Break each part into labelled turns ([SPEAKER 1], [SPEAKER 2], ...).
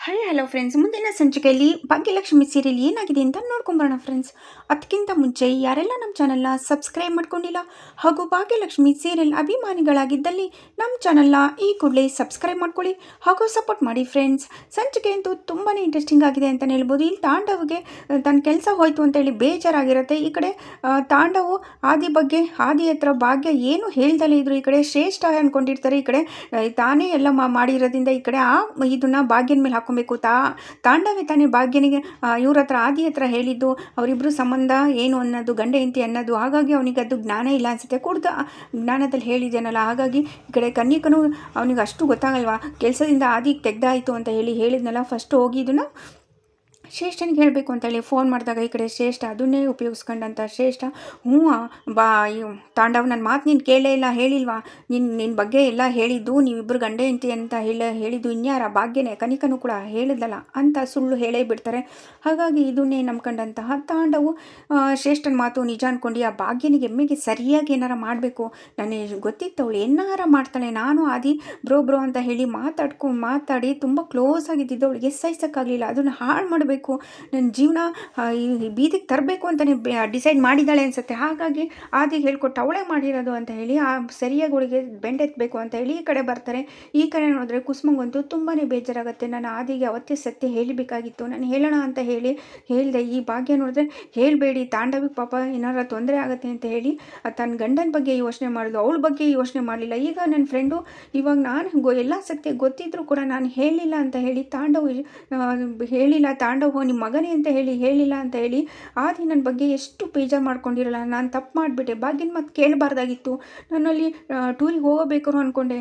[SPEAKER 1] Hello friends, ಮುಂದಿನ ಸಂಚಿಕೆಯಲ್ಲಿ Bhagyalakshmi serial ಏನಾಗಿದೆ ಅಂತ ನೋಡ್ಕೊಂಬರೋಣ ಫ್ರೆಂಡ್ಸ್. ಅದಕ್ಕಿಂತ ಮುಂಚೆ ಯಾರೆಲ್ಲ ನಮ್ಮ ಚಾನಲ್ನ ಸಬ್ಸ್ಕ್ರೈಬ್ ಮಾಡ್ಕೊಂಡಿಲ್ಲ ಹಾಗೂ ಭಾಗ್ಯಲಕ್ಷ್ಮಿ ಸೀರಿಯಲ್ ಅಭಿಮಾನಿಗಳಾಗಿದ್ದಲ್ಲಿ ನಮ್ಮ ಚಾನಲ್ನ ಈ ಕೂಡಲೇ ಸಬ್ಸ್ಕ್ರೈಬ್ ಮಾಡ್ಕೊಳ್ಳಿ ಹಾಗೂ ಸಪೋರ್ಟ್ ಮಾಡಿ ಫ್ರೆಂಡ್ಸ್. ಸಂಚಿಕೆ ಅಂತೂ ತುಂಬಾ ಇಂಟ್ರೆಸ್ಟಿಂಗ್ ಆಗಿದೆ ಅಂತಲೇ ಹೇಳ್ಬೋದು. ಇಲ್ಲಿ ತಾಂಡವ್ಗೆ ತನ್ನ ಕೆಲಸ ಹೋಯಿತು ಅಂತೇಳಿ ಬೇಜಾರಾಗಿರುತ್ತೆ. ಈ ಕಡೆ ತಾಂಡವು ಆದಿ ಬಗ್ಗೆ, ಆದಿ ಹತ್ರ ಭಾಗ್ಯ ಏನು ಹೇಳ್ದಲೇ ಇದ್ರು. ಈ ಕಡೆ ಶ್ರೇಷ್ಠ ಅಂದ್ಕೊಂಡಿರ್ತಾರೆ. ಈ ಕಡೆ ತಾನೇ ಎಲ್ಲ ಮಾಡಿರೋದ್ರಿಂದ ಈ ಕಡೆ ಇದನ್ನು ಭಾಗ್ಯನ ಮೇಲೆ ಹಾಕೊಬೇಕು. ತಾಂಡವೇ ತಾನೇ ಭಾಗ್ಯನಿಗೆ ಇವ್ರ ಹತ್ರ ಆದಿ ಹತ್ರ ಹೇಳಿದ್ದು ಅವರಿಬ್ಬರು ಸಂಬಂಧ ಏನು ಅನ್ನೋದು, ಗಂಡ ಹೆಂಡತಿ ಅನ್ನೋದು. ಹಾಗಾಗಿ ಅವನಿಗೆ ಅದು ಜ್ಞಾನ ಇಲ್ಲ ಅನಿಸುತ್ತೆ. ಕುಡ್ದ ಜ್ಞಾನದಲ್ಲಿ ಹೇಳಿದ್ದೇನಲ್ಲ, ಹಾಗಾಗಿ ಈ ಕಡೆ ಕನ್ನಿಕನು ಅವನಿಗೆ ಅಷ್ಟು ಗೊತ್ತಾಗಲ್ವಾ, ಕೆಲಸದಿಂದ ಆದಿಗೆ ತೆಗ್ದಾಯಿತು ಅಂತ ಹೇಳಿದ್ನಲ್ಲ. ಫಸ್ಟ್ ಹೋಗಿ ಇದನ್ನು ಶ್ರೇಷ್ಠನಿಗೆ ಹೇಳಬೇಕು ಅಂತೇಳಿ ಫೋನ್ ಮಾಡಿದಾಗ ಈ ಕಡೆ ಶ್ರೇಷ್ಠ ಅದನ್ನೇ ಉಪಯೋಗಿಸ್ಕೊಂಡಂಥ ಶ್ರೇಷ್ಠ, ಹ್ಞೂ ಬಾ ತಾಂಡವ್ ನನ್ನ ಮಾತು ನೀನು ಕೇಳೇ ಇಲ್ಲ, ಹೇಳಿಲ್ವಾ, ನಿನ್ನ ಬಗ್ಗೆ ಎಲ್ಲ ಹೇಳಿದ್ದು ನೀವಿಬ್ಬರು ಗಂಡ ಹೆಂಡತಿ ಅಂತ ಹೇಳಿದ್ದು ಇನ್ಯಾರ ಭಾಗ್ಯನೇ, ಕನಿಕನು ಕೂಡ ಹೇಳಿದ್ಲಲ್ಲ ಅಂತ ಸುಳ್ಳು ಹೇಳೇ ಬಿಡ್ತಾರೆ. ಹಾಗಾಗಿ ಇದನ್ನೇ ನಂಬ್ಕೊಂಡಂತಹ ತಾಂಡವು ಶ್ರೇಷ್ಠನ ಮಾತು ನಿಜ ಅಂದ್ಕೊಂಡು ಆ ಭಾಗ್ಯನಿಗೆ ಎಮ್ಮೆಗೆ ಸರಿಯಾಗಿ ಏನಾರ ಮಾಡಬೇಕು, ನನಗೆ ಗೊತ್ತಿತ್ತು ಅವಳು ಏನಾರ ಮಾಡ್ತಾಳೆ, ನಾನು ಆದಿ ಬ್ರೋ ಅಂತ ಹೇಳಿ ಮಾತಾಡಿ ತುಂಬ ಕ್ಲೋಸ್ ಆಗಿದ್ದಿದ್ದು ಅವಳಿಗೆ ಸಹಿಸೋಕ್ಕಾಗಲಿಲ್ಲ. ಅದನ್ನು ಹಾಳು ಮಾಡಬೇಕು, ನನ್ನ ಜೀವನ ಬೀದಿಗೆ ತರಬೇಕು ಅಂತಲೇ ಡಿಸೈಡ್ ಮಾಡಿದ್ದಾಳೆ ಅನಿಸುತ್ತೆ. ಹಾಗಾಗಿ ಆದಿಗೆ ಹೇಳ್ಕೊಟ್ಟು ಅವಳೇ ಮಾಡಿರೋದು ಅಂತ ಹೇಳಿ ಸರಿಯಾಗಿ ಅವಳಿಗೆ ಬೆಂಡೆತ್ತಬೇಕು ಅಂತ ಹೇಳಿ ಈ ಕಡೆ ಬರ್ತಾರೆ. ಈ ಕಡೆ ನೋಡಿದ್ರೆ ಕುಸುಮಂಗಂತೂ ತುಂಬಾ ಬೇಜಾರಾಗುತ್ತೆ. ನಾನು ಆದಿಗೆ ಅವತ್ತೇ ಸತ್ಯ ಹೇಳಬೇಕಾಗಿತ್ತು, ನಾನು ಹೇಳೋಣ ಅಂತ ಹೇಳಿದೆ. ಈ ಭಾಗ್ಯ ನೋಡಿದ್ರೆ ಹೇಳಬೇಡಿ, ತಾಂಡವಿಗೆ ಪಾಪ ಏನಾರ ತೊಂದರೆ ಆಗುತ್ತೆ ಅಂತ ಹೇಳಿ ತನ್ನ ಗಂಡನ ಬಗ್ಗೆ ಯೋಚನೆ ಮಾಡಿದ್ಲು, ಅವಳ ಬಗ್ಗೆ ಯೋಚನೆ ಮಾಡಲಿಲ್ಲ. ಈಗ ನನ್ನ ಫ್ರೆಂಡು ಇವಾಗ ನಾನು ಎಲ್ಲ ಸತ್ಯ ಗೊತ್ತಿದ್ರೂ ಕೂಡ ನಾನು ಹೇಳಿಲ್ಲ ಅಂತ ಹೇಳಿ ಹೇಳಿಲ್ಲ, ತಾಂಡವ್ ನಿಮ್ಮ ಮಗನೇ ಅಂತ ಹೇಳಿಲ್ಲ ಅಂತ ಹೇಳಿ ಆದಿ ನನ್ನ ಬಗ್ಗೆ ಎಷ್ಟು ಬೇಜಾರು ಮಾಡ್ಕೊಂಡಿರಲ್ಲ. ನಾನು ತಪ್ಪು ಮಾಡಿಬಿಟ್ಟೆ, ಭಾಗ್ಯನ ಮಾತು ಕೇಳಬಾರ್ದಾಗಿತ್ತು, ನಾನಲ್ಲಿ ಟೂರಿಗೆ ಹೋಗಬೇಕು ಅಂದ್ಕೊಂಡೆ,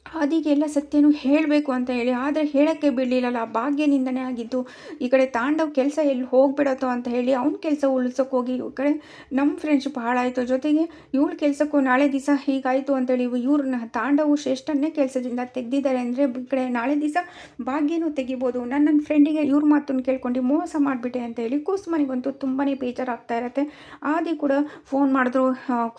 [SPEAKER 1] ಆದಿಗೆ ಎಲ್ಲ ಸತ್ಯನೂ ಹೇಳಬೇಕು ಅಂತ ಹೇಳಿ. ಆದರೆ ಹೇಳೋಕ್ಕೆ ಬಿಡಲಿಲ್ಲಲ್ಲ, ಭಾಗ್ಯನಿಂದನೇ ಆಗಿದ್ದು. ಈ ಕಡೆ ತಾಂಡವ್ ಕೆಲಸ ಎಲ್ಲಿ ಹೋಗ್ಬಿಡತ್ತೋ ಅಂತ ಹೇಳಿ ಅವ್ನ ಕೆಲಸ ಉಳಿಸೋಕೆ ಹೋಗಿ ಈ ಕಡೆ ನಮ್ಮ ಫ್ರೆಂಡ್ಶಿಪ್ ಹಾಳಾಯಿತು. ಜೊತೆಗೆ ಇವಳ ಕೆಲಸಕ್ಕೂ ನಾಳೆ ದಿವಸ ಹೀಗಾಯಿತು ಅಂತೇಳಿ ಇವ್ರನ್ನ ತಾಂಡವು ಶ್ರೇಷ್ಠನ್ನೇ ಕೆಲಸದಿಂದ ತೆಗೆದಿದ್ದಾರೆ ಅಂದರೆ ಈ ಕಡೆ ನಾಳೆ ದಿವಸ ಭಾಗ್ಯನೂ ತೆಗಿಬೋದು. ನನ್ನ ಫ್ರೆಂಡಿಗೆ ಇವ್ರ ಮಾತನ್ನು ಕೇಳ್ಕೊಂಡು ಮೋಸ ಮಾಡಿಬಿಟ್ಟೆ ಅಂತ ಹೇಳಿ ಕುಸುಮನಿಗಂತೂ ತುಂಬಾ ಬೇಜಾರಾಗ್ತಾ ಇರುತ್ತೆ. ಆದಿ ಕೂಡ ಫೋನ್ ಮಾಡಿದ್ರು,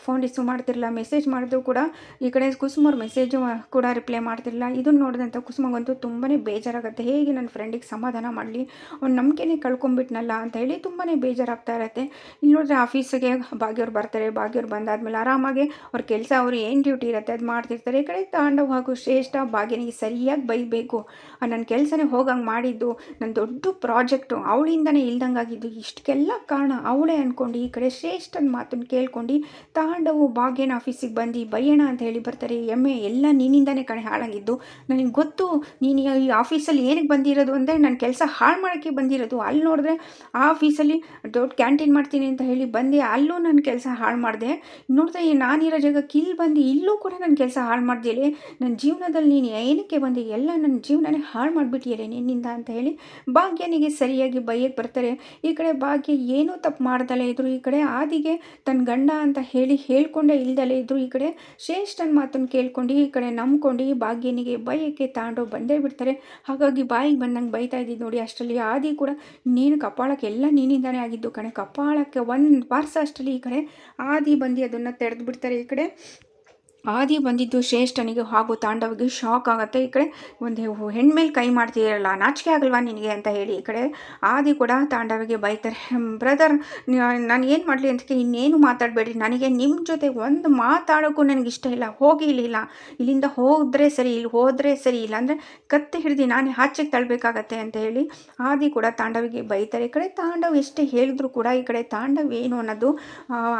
[SPEAKER 1] ಫೋನ್ ರಿಸೀವ್ ಮಾಡ್ತಿರಲಿಲ್ಲ, ಮೆಸೇಜ್ ಮಾಡಿದ್ರು ಕೂಡ ಈ ಕಡೆ ಕುಸುಮವ್ರ ಮೆಸೇಜು ಕೂಡ ರಿಪ್ಲೈ ಮಾಡ್ತಿರಲಿಲ್ಲ. ಇದನ್ನು ನೋಡಿದಂಥ ಕುಸುಮಗಂತೂ ತುಂಬಾ ಬೇಜಾರಾಗುತ್ತೆ. ಹೇಗೆ ನನ್ನ ಫ್ರೆಂಡಿಗೆ ಸಮಾಧಾನ ಮಾಡಲಿ, ಅವ್ನು ನಂಬಿಕೆನೇ ಕಳ್ಕೊಂಬಿಟ್ನಲ್ಲ ಅಂತ ಹೇಳಿ ತುಂಬಾ ಬೇಜಾರಾಗ್ತಾ ಇರುತ್ತೆ. ಇಲ್ಲಿ ನೋಡಿದ್ರೆ ಆಫೀಸಿಗೆ ಭಾಗ್ಯವ್ರು ಬರ್ತಾರೆ. ಭಾಗ್ಯವ್ರು ಬಂದಾದ್ಮೇಲೆ ಆರಾಮಾಗಿ ಅವ್ರ ಕೆಲಸ ಅವರು ಏನು ಡ್ಯೂಟಿ ಇರುತ್ತೆ ಅದು ಮಾಡ್ತಿರ್ತಾರೆ. ಈ ಕಡೆ ತಾಂಡವ್ ಹಾಗೂ ಶ್ರೇಷ್ಠ ಭಾಗ್ಯನಿಗೆ ಸರಿಯಾಗಿ ಬೈಬೇಕು, ನನ್ನ ಕೆಲಸನೇ ಹೋಗಂಗೆ ಮಾಡಿದ್ದು, ನನ್ನ ದೊಡ್ಡ ಪ್ರಾಜೆಕ್ಟು ಅವಳಿಂದನೇ ಇಲ್ದಂಗಾಗಿದ್ದು, ಇಷ್ಟಕ್ಕೆಲ್ಲ ಕಾರಣ ಅವಳೇ ಅಂದ್ಕೊಂಡು ಈ ಕಡೆ ಶ್ರೇಷ್ಠನ ಮಾತನ್ನು ಕೇಳ್ಕೊಂಡು ತಾಂಡವು ಭಾಗ್ಯನ ಆಫೀಸಿಗೆ ಬಂದು ಬೈಯೋಣ ಅಂತ ಹೇಳಿ ಬರ್ತಾರೆ. ಎಮ್ಮೆ ಎಲ್ಲ ನಿನ್ನಿಂದನೇ ಕಣೆ ಹಾಳಾಗಿದ್ದು, ನನಗೆ ಗೊತ್ತು ನೀನು ಈ ಆಫೀಸಲ್ಲಿ ಏನಕ್ಕೆ ಬಂದಿರೋದು ಅಂದರೆ ನನ್ನ ಕೆಲಸ ಹಾಳು ಮಾಡೋಕ್ಕೆ ಬಂದಿರೋದು. ಅಲ್ಲಿ ನೋಡಿದ್ರೆ ಆ ಆಫೀಸಲ್ಲಿ ದೊಡ್ಡ ಕ್ಯಾಂಟೀನ್ ಮಾಡ್ತೀನಿ ಅಂತ ಹೇಳಿ ಬಂದೆ, ಅಲ್ಲೂ ನನ್ನ ಕೆಲಸ ಹಾಳು ಮಾಡಿದೆ. ನೋಡಿದ್ರೆ ನಾನಿರೋ ಜಾಗಕ್ಕೆ ಇಲ್ಲಿ ಬಂದು ಇಲ್ಲೂ ಕೂಡ ನನ್ನ ಕೆಲಸ ಹಾಳು ಮಾಡ್ದೇಲೆ, ನನ್ನ ಜೀವನದಲ್ಲಿ ನೀನು ಏನಕ್ಕೆ ಬಂದು ಎಲ್ಲ ನನ್ನ ಜೀವನನೇ ಹಾಳು ಮಾಡಿಬಿಟ್ಟಿಯಲೆ ನಿನ್ನಿಂದ ಅಂತ ಹೇಳಿ ಭಾಗ್ಯನಿಗೆ ಸರಿಯಾಗಿ ಬೈಯಕ್ಕೆ ಬರ್ತಾರೆ. ಈ ಕಡೆ ಭಾಗ್ಯ ಏನೂ ತಪ್ಪು ಮಾಡ್ದಲೇ ಇದ್ರು, ಈ ಕಡೆ ಆದಿಗೆ ತನ್ನ ಗಂಡ ಅಂತ ಹೇಳ್ಕೊಂಡೇ ಇಲ್ದಲೇ ಇದ್ರು. ಈ ಕಡೆ ಶ್ರೇಷ್ಠನ ಮಾತನ್ನು ಕೇಳ್ಕೊಂಡು ಈ ಕಡೆ ನಂಬ್ಕೊಂಡು ಭಾಗ್ಯನಿಗೆ ಬೈಯಕ್ಕೆ ತಾಂಡವ್ ಬಂದೇ ಬಿಡ್ತಾರೆ. ಹಾಗಾಗಿ ಬಾಯಿಗೆ ಬಂದಂಗೆ ಬೈತಾ ಇದ್ದಿದ್ದು ನೋಡಿ, ಅಷ್ಟರಲ್ಲಿ ಆದಿ ಕೂಡ ನೀನು ಕಪಾಳಕ್ಕೆ ಎಲ್ಲ ನೀನಿಂದಾನೇ ಆಗಿದ್ದು ಕಣೆ, ಕಪಾಳಕ್ಕೆ ಒಂದು ವಾರ್ಸ ಅಷ್ಟರಲ್ಲಿ ಈ ಕಡೆ ಆದಿ ಬಂದು ಅದನ್ನು ತೆರೆದು ಬಿಡ್ತಾರೆ. ಈ ಕಡೆ ಆದಿ ಬಂದಿದ್ದು ಶ್ರೇಷ್ಠನಿಗೆ ಹಾಗೂ ತಾಂಡವಿಗೆ ಶಾಕ್ ಆಗುತ್ತೆ. ಈ ಕಡೆ ಒಂದು ಹೆಣ್ಮೇಲೆ ಕೈ ಮಾಡ್ತೀರಲ್ಲ, ನಾಚಿಕೆ ಆಗಲ್ವಾ ನಿನಗೆ ಅಂತ ಹೇಳಿ ಈ ಕಡೆ ಆದಿ ಕೂಡ ತಾಂಡವಿಗೆ ಬೈತಾರೆ. ಬ್ರದರ್, ನಾನು ಏನು ಮಾಡಲಿ ಅಂತ ಇನ್ನೇನು ಮಾತಾಡಬೇಡಿ, ನನಗೆ ನಿಮ್ಮ ಜೊತೆ ಒಂದು ಮಾತಾಡೋಕ್ಕೂ ನನಗೆ ಇಷ್ಟ ಇಲ್ಲ, ಹೋಗಿ ಇಲ್ಲಿಂದ ಹೋದರೆ ಸರಿ, ಇಲ್ಲಿ ಹೋದರೆ ಸರಿ, ಇಲ್ಲ ಅಂದರೆ ಕತ್ತೆ ಹಿಡಿದು ನಾನೇ ಆಚೆಗೆ ತಳ್ಳಬೇಕಾಗತ್ತೆ ಅಂತ ಹೇಳಿ ಆದಿ ಕೂಡ ತಾಂಡವಿಗೆ ಬೈತಾರೆ. ಈ ಕಡೆ ತಾಂಡವ್ ಎಷ್ಟೇ ಹೇಳಿದ್ರು ಕೂಡ ಈ ಕಡೆ ತಾಂಡವ್ ಏನು ಅನ್ನೋದು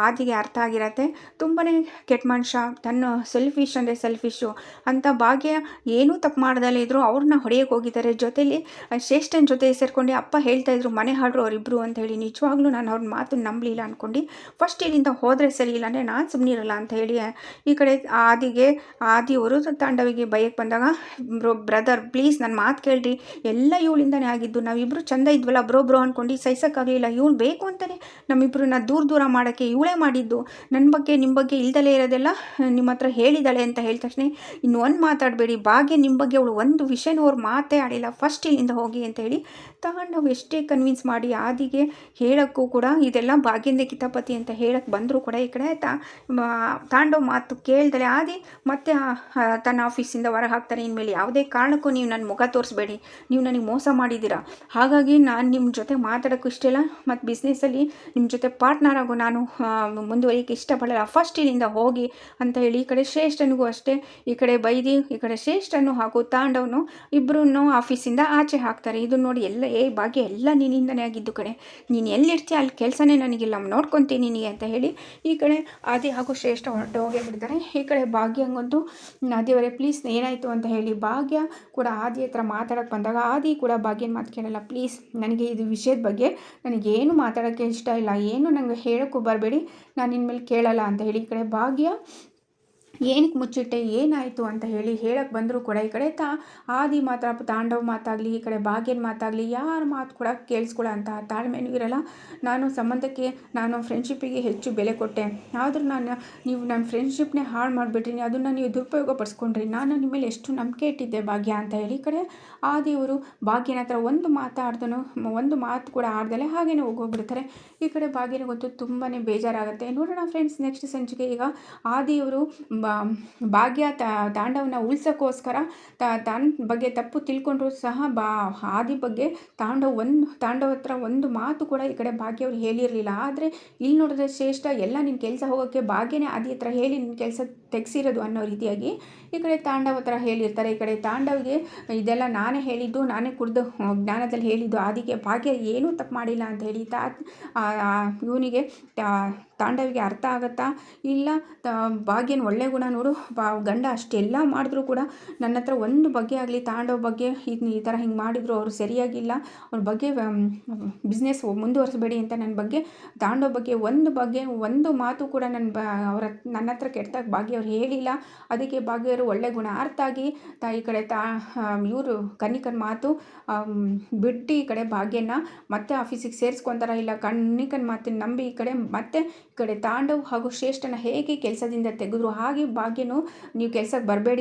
[SPEAKER 1] ಆದಿಗೆ ಅರ್ಥ ಆಗಿರತ್ತೆ. ತುಂಬಾ ಕೆಟ್ಟ ಮನುಷ್ಯ, ತನ್ನ ಸೆಲ್ಫಿಶು ಅಂತ ಭಾಗ್ಯ ಏನೂ ತಪ್ಪು ಮಾಡ್ದಲೇ ಇದ್ರು ಅವ್ರನ್ನ ಹೊಡೆಯೋಕೆ ಹೋಗಿದ್ದಾರೆ. ಜೊತೆಲಿ ಶ್ರೇಷ್ಠನ ಜೊತೆ ಸೇರ್ಕೊಂಡು ಅಪ್ಪ ಹೇಳ್ತಾಯಿದ್ರು ಮನೆ ಹಾಡ್ರು ಅವರಿಬ್ಬರು ಅಂತ ಹೇಳಿ. ನಿಜವಾಗ್ಲೂ ನಾನು ಅವ್ರ ಮಾತು ನಂಬಲಿಲ್ಲ ಅಂದ್ಕೊಂಡು ಫಸ್ಟ್ ಇಲ್ಲಿಂದ ಹೋದರೆ ಸರಿ, ಇಲ್ಲ ಅಂದರೆ ನಾನು ಸುಮ್ಮನಿರಲ್ಲ ಅಂತ ಹೇಳಿ ಈ ಕಡೆ ಆದಿಯವರು ತಾಂಡವಿಗೆ ಬೈಯಕ್ಕೆ ಬಂದಾಗ, ಬ್ರದರ್ ಪ್ಲೀಸ್ ನನ್ನ ಮಾತು ಕೇಳ್ರಿ, ಎಲ್ಲ ಇವಳಿಂದನೇ ಆಗಿದ್ದು, ನಾವಿಬ್ಬರು ಚಂದ ಇದ್ವಲ್ಲ ಬ್ರೋ ಅಂದ್ಕೊಂಡು ಸಹಿಸೋಕ್ಕಾಗಲಿಲ್ಲ, ಇವಳು ಬೇಕು ಅಂತಲೇ ನಮ್ಮಿಬ್ಬರನ್ನ ದೂರ ಮಾಡೋಕ್ಕೆ ಇವಳೇ ಮಾಡಿದ್ದು, ನನ್ನ ಬಗ್ಗೆ ನಿಮ್ಮ ಬಗ್ಗೆ ಇಲ್ದಲೇ ಇರೋದೆಲ್ಲ ನಿಮ್ಮ ಹತ್ರ ಹೇಳಿದ್ದಾಳೆ ಅಂತ ಹೇಳಿದ ತಕ್ಷಣ ಇನ್ನು ಒಂದು ಮಾತಾಡಬೇಡಿ, ಭಾಗ್ಯ ನಿಮ್ಮ ಬಗ್ಗೆ ಅವಳು ಒಂದು ವಿಷಯನೂ ಅವ್ರು ಮಾತೇ ಆಡಿಲ್ಲ, ಫಸ್ಟ್ ಇಲ್ಲಿಂದ ಹೋಗಿ ಅಂತ ಹೇಳಿ ತಾಂಡವ್ ಎಷ್ಟೇ ಕನ್ವಿನ್ಸ್ ಮಾಡಿ ಆದಿಗೆ ಹೇಳೋಕ್ಕೂ ಕೂಡ ಇದೆಲ್ಲ ಭಾಗ್ಯಂದೇ ಕಿತಾಪತಿ ಅಂತ ಹೇಳಕ್ಕೆ ಬಂದರೂ ಕೂಡ ಈ ಕಡೆ ತಾಂಡವ್ ಮಾತು ಕೇಳ್ದಲೆ ಆದಿ ಮತ್ತೆ ತನ್ನ ಆಫೀಸಿಂದ ಹೊರಗೆ ಹಾಕ್ತಾರೆ. ಇನ್ಮೇಲೆ ಯಾವುದೇ ಕಾರಣಕ್ಕೂ ನೀವು ನನ್ನ ಮುಖ ತೋರಿಸ್ಬೇಡಿ, ನೀವು ನನಗೆ ಮೋಸ ಮಾಡಿದ್ದೀರಾ, ಹಾಗಾಗಿ ನಾನು ನಿಮ್ಮ ಜೊತೆ ಮಾತಾಡೋಕ್ಕೂ ಇಷ್ಟ ಇಲ್ಲ ಮತ್ತು ಬಿಸ್ನೆಸ್ಸಲ್ಲಿ ನಿಮ್ಮ ಜೊತೆ ಪಾರ್ಟ್ನರ್ ಆಗೋ ನಾನು ಮುಂದುವರಿಯೋಕ್ಕೆ ಇಷ್ಟಪಡಲ್ಲ, ಫಸ್ಟ್ ಇಲ್ಲಿಂದ ಹೋಗಿ ಅಂತ ಹೇಳಿ ಈ ಕಡೆ ಶ್ರೇಷ್ಠನಿಗೂ ಅಷ್ಟೇ ಈ ಕಡೆ ಬೈದಿ ಈ ಕಡೆ ಶ್ರೇಷ್ಠನು ಹಾಗೂ ತಾಂಡವನು ಇಬ್ಬರೂ ಆಫೀಸಿಂದ ಆಚೆ ಹಾಕ್ತಾರೆ. ಇದು ನೋಡಿ ಎಲ್ಲ ಭಾಗ್ಯ ಎಲ್ಲ ನಿನ್ನಿಂದನೇ ಆಗಿದ್ದು ಕಡೆ, ನೀನು ಎಲ್ಲಿರ್ತೀಯ ಅಲ್ಲಿ ಕೆಲಸನೇ ನನಗಿಲ್ಲ, ನೋಡ್ಕೊತೀನಿ ನಿನಗೆ ಅಂತ ಹೇಳಿ ಈ ಕಡೆ ಆದಿ ಹಾಗೂ ಶ್ರೇಷ್ಠ ಹೊರಟು ಹೋಗೇ ಬಿಡ್ತಾರೆ. ಈ ಕಡೆ ಭಾಗ್ಯ ಹಂಗಂತೂ ಆದಿಯವರೇ ಪ್ಲೀಸ್ ಏನಾಯಿತು ಅಂತ ಹೇಳಿ ಭಾಗ್ಯ ಕೂಡ ಆದಿ ಹತ್ರ ಮಾತಾಡೋಕ್ಕೆ ಬಂದಾಗ ಆದಿ ಕೂಡ ಭಾಗ್ಯನ ಮಾತು ಕೇಳಲ್ಲ, ಪ್ಲೀಸ್ ನನಗೆ ಇದು ವಿಷಯದ ಬಗ್ಗೆ ನನಗೇನು ಮಾತಾಡೋಕ್ಕೆ ಇಷ್ಟ ಇಲ್ಲ, ಏನು ನನಗೆ ಹೇಳೋಕ್ಕೂ ಬರಬೇಡಿ, ನಾನು ಇನ್ಮೇಲೆ ಕೇಳಲ್ಲ ಅಂತ ಹೇಳಿ ಈ ಕಡೆ ಭಾಗ್ಯ ಏನಕ್ಕೆ ಮುಚ್ಚಿಟ್ಟೆ ಏನಾಯಿತು ಅಂತ ಹೇಳಿ ಹೇಳಕ್ಕೆ ಬಂದರೂ ಕೂಡ ಈ ಕಡೆ ಆದಿ ಮಾತ್ರ ತಾಂಡವ್ ಮಾತಾಗಲಿ ಈ ಕಡೆ ಭಾಗ್ಯನ ಮಾತಾಗಲಿ ಯಾರ ಮಾತು ಕೂಡ ಕೇಳಿಸ್ಕೊಳ್ಳೋ ಅಂತ ತಾಳ್ಮೆನೂ ಇರಲ್ಲ. ನಾನು ಸಂಬಂಧಕ್ಕೆ ನಾನು ಫ್ರೆಂಡ್ಶಿಪ್ಪಿಗೆ ಹೆಚ್ಚು ಬೆಲೆ ಕೊಟ್ಟೆ, ಆದರೂ ನೀವು ನನ್ನ ಫ್ರೆಂಡ್ಶಿಪ್ನೇ ಹಾಳು ಮಾಡಿಬಿಟ್ರಿ, ಅದನ್ನು ನೀವು ದುರುಪಯೋಗ ಪಡಿಸ್ಕೊಂಡ್ರಿ, ನಾನು ನಿಮ್ಮ ಮೇಲೆ ಎಷ್ಟು ನಂಬಿಕೆ ಇಟ್ಟಿದ್ದೆ ಭಾಗ್ಯ ಅಂತ ಹೇಳಿ ಈ ಕಡೆ ಆದಿಯವರು ಭಾಗ್ಯನ ಹತ್ರ ಒಂದು ಮಾತಾಡ್ದನು ಒಂದು ಮಾತು ಕೂಡ ಆಡ್ದಲೆ ಹಾಗೇನೆ ಹೋಗ್ಬಿಡ್ತಾರೆ. ಈ ಕಡೆ ಭಾಗ್ಯನಿಗಂತೂ ತುಂಬಾ ಬೇಜಾರಾಗುತ್ತೆ. ನೋಡೋಣ ಫ್ರೆಂಡ್ಸ್ ನೆಕ್ಸ್ಟ್ ಸಂಚಿಕೆ. ಈಗ ಆದಿಯವರು ಭಾಗ್ಯ ತಾಂಡವನ ಉಳಿಸೋಕ್ಕೋಸ್ಕರ ತನ್ನ ಬಗ್ಗೆ ತಪ್ಪು ತಿಳ್ಕೊಂಡ್ರು ಸಹ ಆದಿ ಬಗ್ಗೆ ತಾಂಡವ್ ಹತ್ರ ಒಂದು ಮಾತು ಕೂಡ ಈ ಕಡೆ ಭಾಗ್ಯ ಅವ್ರು ಹೇಳಿರಲಿಲ್ಲ. ಆದರೆ ಇಲ್ಲಿ ನೋಡಿದ್ರೆ ಶ್ರೇಷ್ಠ ಎಲ್ಲ ನಿನ್ನ ಕೆಲಸ ಹೋಗೋಕ್ಕೆ ಭಾಗ್ಯನೇ ಆದಿ ಹತ್ರ ಹೇಳಿ ನಿನ್ನ ಕೆಲಸ ತೆಗೆಸಿರೋದು ಅನ್ನೋ ರೀತಿಯಾಗಿ ಈ ಕಡೆ ತಾಂಡವ್ ಹತ್ರ ಹೇಳಿರ್ತಾರೆ. ಈ ಕಡೆ ತಾಂಡವ್ಗೆ ಇದೆಲ್ಲ ನಾನೇ ಹೇಳಿದ್ದು, ನಾನೇ ಕುಡಿದು ಜ್ಞಾನದಲ್ಲಿ ಹೇಳಿದ್ದು, ಆದಿಗೆ ಭಾಗ್ಯ ಏನೂ ತಪ್ಪು ಮಾಡಿಲ್ಲ ಅಂತ ಹೇಳಿ ಇವನಿಗೆ ತಾಂಡವಿಗೆ ಅರ್ಥ ಆಗುತ್ತಾ ಇಲ್ಲ ಭಾಗ್ಯನ ಒಳ್ಳೆ ಗುಣ ನೋಡು, ಗಂಡ ಅಷ್ಟೆಲ್ಲ ಮಾಡಿದ್ರು ಕೂಡ ನನ್ನ ಹತ್ರ ಒಂದು ಬಗ್ಗೆ ಆಗಲಿ ತಾಂಡವ್ ಬಗ್ಗೆ ಈ ಥರ ಹಿಂಗೆ ಮಾಡಿದ್ರು ಅವರು ಸರಿಯಾಗಿಲ್ಲ, ಅವ್ರ ಬಗ್ಗೆ ಬಿಸ್ನೆಸ್ ಮುಂದುವರಿಸಬೇಡಿ ಅಂತ ನನ್ನ ಬಗ್ಗೆ ತಾಂಡವ್ ಬಗ್ಗೆ ಒಂದು ಮಾತು ಕೂಡ ನನ್ನ ಹತ್ರ ಕೆಟ್ಟದಾಗ ಭಾಗ್ಯ ಅವ್ರು ಹೇಳಿಲ್ಲ. ಅದಕ್ಕೆ ಭಾಗ್ಯವರು ಒಳ್ಳೆ ಗುಣ ಅರ್ಥ ಆಗಿ ಈ ಕಡೆ ಇವರು ಕನ್ನಿಕನ ಮಾತು ಬಿಟ್ಟು ಈ ಕಡೆ ಭಾಗ್ಯನ ಮತ್ತೆ ಆಫೀಸಿಗೆ ಸೇರಿಸ್ಕೊತಾರ ಇಲ್ಲ ಕನ್ನಿಕನ ಮಾತಿನ ನಂಬಿ ಈ ಕಡೆ ತಾಂಡವ್ ಹಾಗೂ ಶ್ರೇಷ್ಠನ ಹೇಗೆ ಕೆಲಸದಿಂದ ತೆಗೆದ್ರು ಹಾಗೆ ಭಾಗ್ಯನು ನೀವು ಕೆಲಸಕ್ಕೆ ಬರಬೇಡಿ